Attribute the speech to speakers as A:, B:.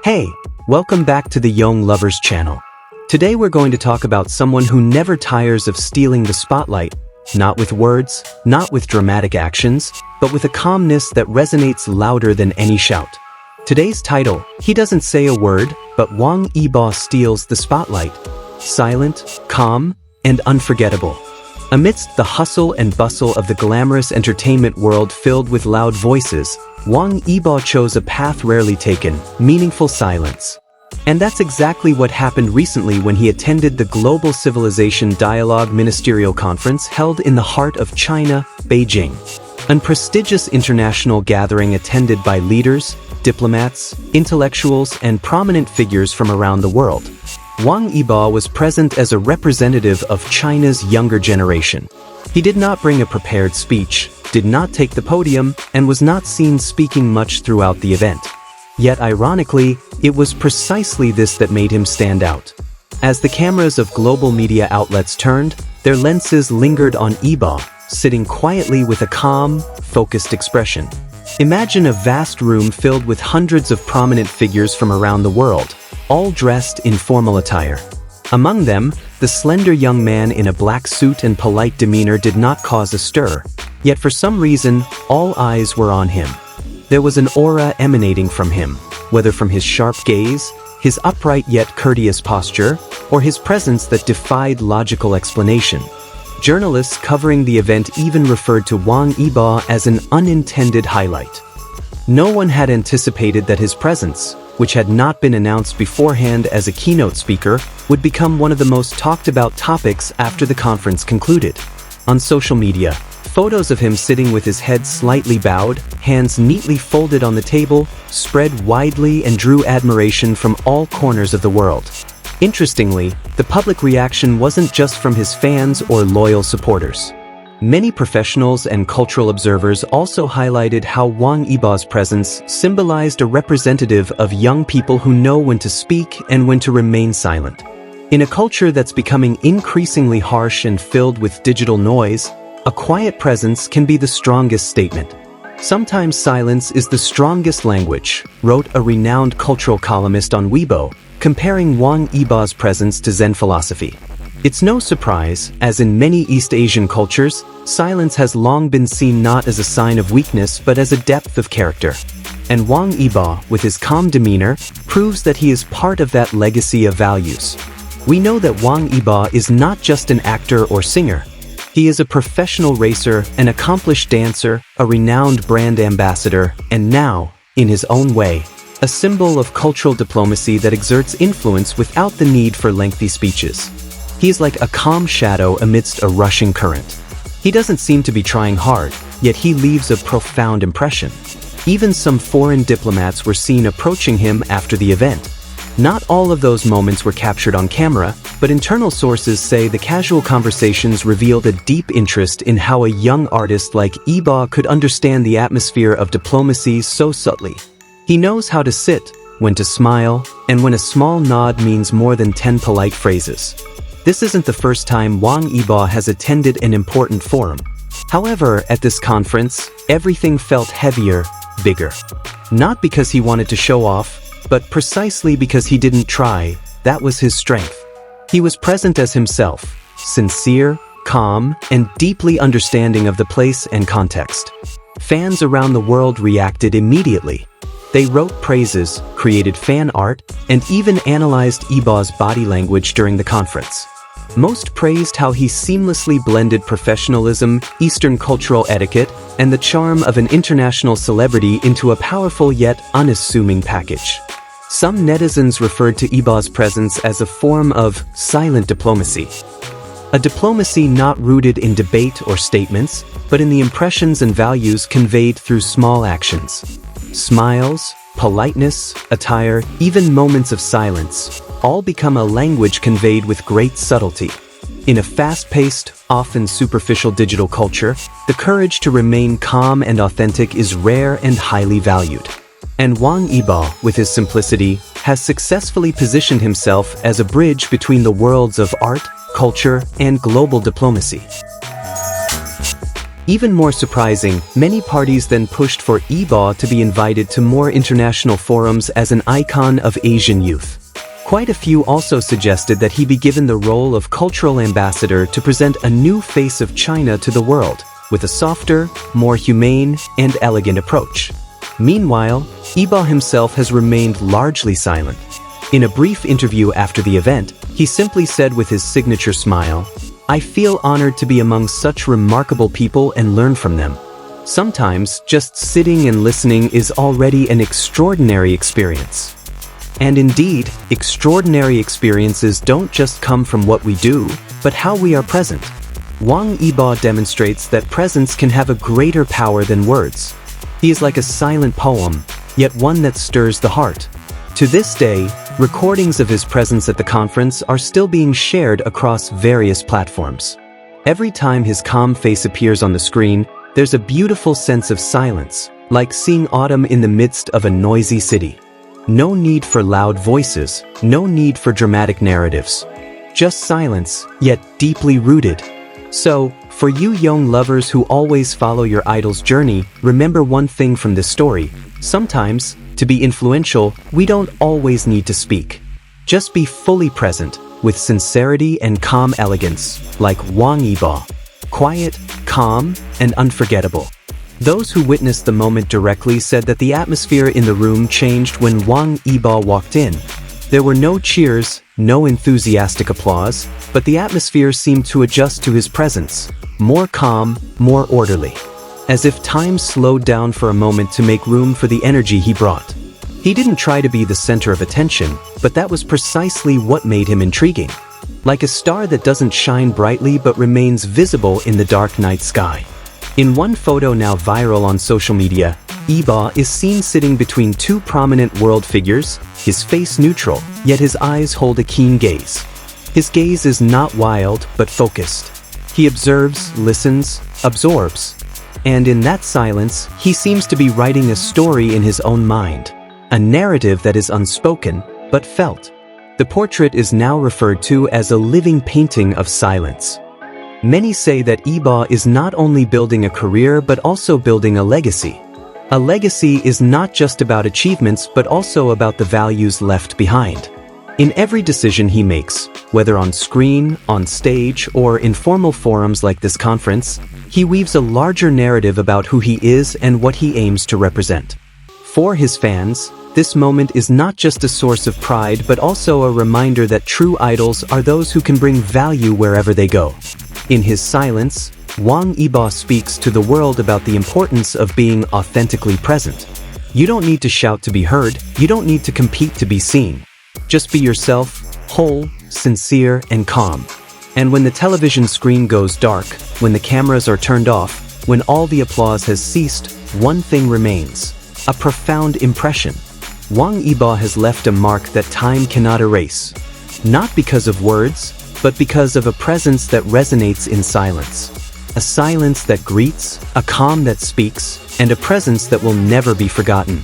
A: Hey, welcome back to the Yong Lovers channel. Today we're going to talk about someone who never tires of stealing the spotlight, not with words, not with dramatic actions, but with a calmness that resonates louder than any shout. Today's title, he doesn't say a word, but Wang Yibo steals the spotlight. Silent, calm, and unforgettable. Amidst the hustle and bustle of the glamorous entertainment world filled with loud voices, Wang Yibo chose a path rarely taken, meaningful silence. And that's exactly what happened recently when he attended the Global Civilization Dialogue Ministerial Conference held in the heart of China, Beijing. An prestigious international gathering attended by leaders, diplomats, intellectuals, and prominent figures from around the world. Wang Yibo was present as a representative of China's younger generation. He did not bring a prepared speech, did not take the podium, and was not seen speaking much throughout the event. Yet ironically, it was precisely this that made him stand out. As the cameras of global media outlets turned, their lenses lingered on Yibo, sitting quietly with a calm, focused expression. Imagine a vast room filled with hundreds of prominent figures from around the world, all dressed in formal attire. Among them, the slender young man in a black suit and polite demeanor did not cause a stir, yet for some reason, all eyes were on him. There was an aura emanating from him, whether from his sharp gaze, his upright yet courteous posture, or his presence that defied logical explanation. Journalists covering the event even referred to Wang Yibo as an unintended highlight. No one had anticipated that his presence, which had not been announced beforehand as a keynote speaker, would become one of the most talked about topics after the conference concluded. On social media, photos of him sitting with his head slightly bowed, hands neatly folded on the table, spread widely and drew admiration from all corners of the world. Interestingly, the public reaction wasn't just from his fans or loyal supporters. Many professionals and cultural observers also highlighted how Wang Yibo's presence symbolized a representative of young people who know when to speak and when to remain silent. In a culture that's becoming increasingly harsh and filled with digital noise, a quiet presence can be the strongest statement. Sometimes silence is the strongest language, wrote a renowned cultural columnist on Weibo, comparing Wang Yibo's presence to Zen philosophy. It's no surprise, as in many East Asian cultures, silence has long been seen not as a sign of weakness but as a depth of character. And Wang Yibo, with his calm demeanor, proves that he is part of that legacy of values. We know that Wang Yibo is not just an actor or singer. He is a professional racer, an accomplished dancer, a renowned brand ambassador, and now, in his own way, a symbol of cultural diplomacy that exerts influence without the need for lengthy speeches. He is like a calm shadow amidst a rushing current. He doesn't seem to be trying hard, yet he leaves a profound impression. Even some foreign diplomats were seen approaching him after the event. Not all of those moments were captured on camera, but internal sources say the casual conversations revealed a deep interest in how a young artist like Yibo could understand the atmosphere of diplomacy so subtly. He knows how to sit, when to smile, and when a small nod means more than 10 polite phrases. This isn't the first time Wang Yibo has attended an important forum. However, at this conference, everything felt heavier, bigger. Not because he wanted to show off, but precisely because he didn't try. That was his strength. He was present as himself, sincere, calm, and deeply understanding of the place and context. Fans around the world reacted immediately. They wrote praises, created fan art, and even analyzed Yibo's body language during the conference. Most praised how he seamlessly blended professionalism, Eastern cultural etiquette, and the charm of an international celebrity into a powerful yet unassuming package. Some netizens referred to Yibo's presence as a form of silent diplomacy. A diplomacy not rooted in debate or statements, but in the impressions and values conveyed through small actions. Smiles, politeness, attire, even moments of silence, all become a language conveyed with great subtlety. In a fast-paced, often superficial digital culture, the courage to remain calm and authentic is rare and highly valued. And Wang Yibo, with his simplicity, has successfully positioned himself as a bridge between the worlds of art, culture, and global diplomacy. Even more surprising, many parties then pushed for Yibo to be invited to more international forums as an icon of Asian youth. Quite a few also suggested that he be given the role of cultural ambassador to present a new face of China to the world, with a softer, more humane, and elegant approach. Meanwhile, Yibo himself has remained largely silent. In a brief interview after the event, he simply said with his signature smile, "I feel honored to be among such remarkable people and learn from them. Sometimes, just sitting and listening is already an extraordinary experience." And indeed, extraordinary experiences don't just come from what we do, but how we are present. Wang Yibo demonstrates that presence can have a greater power than words. He is like a silent poem, yet one that stirs the heart. To this day, recordings of his presence at the conference are still being shared across various platforms. Every time his calm face appears on the screen, there's a beautiful sense of silence, like seeing autumn in the midst of a noisy city. No need for loud voices, no need for dramatic narratives. Just silence, yet deeply rooted. So, for you young lovers who always follow your idol's journey, remember one thing from this story. Sometimes, to be influential, we don't always need to speak. Just be fully present, with sincerity and calm elegance, like Wang Yibo. Quiet, calm, and unforgettable. Those who witnessed the moment directly said that the atmosphere in the room changed when Wang Yibo walked in. There were no cheers, no enthusiastic applause, but the atmosphere seemed to adjust to his presence. More calm, more orderly. As if time slowed down for a moment to make room for the energy he brought. He didn't try to be the center of attention, but that was precisely what made him intriguing. Like a star that doesn't shine brightly but remains visible in the dark night sky. In one photo now viral on social media, Yibo is seen sitting between two prominent world figures, his face neutral, yet his eyes hold a keen gaze. His gaze is not wild, but focused. He observes, listens, absorbs. And in that silence, he seems to be writing a story in his own mind. A narrative that is unspoken, but felt. The portrait is now referred to as a living painting of silence. Many say that Yibo is not only building a career but also building a legacy. A legacy is not just about achievements but also about the values left behind. In every decision he makes, whether on screen, on stage, or in formal forums like this conference, he weaves a larger narrative about who he is and what he aims to represent. For his fans, this moment is not just a source of pride but also a reminder that true idols are those who can bring value wherever they go. In his silence, Wang Yibo speaks to the world about the importance of being authentically present. You don't need to shout to be heard, you don't need to compete to be seen. Just be yourself, whole, sincere, and calm. And when the television screen goes dark, when the cameras are turned off, when all the applause has ceased, one thing remains. A profound impression. Wang Yibo has left a mark that time cannot erase. Not because of words, but because of a presence that resonates in silence. A silence that greets, a calm that speaks, and a presence that will never be forgotten.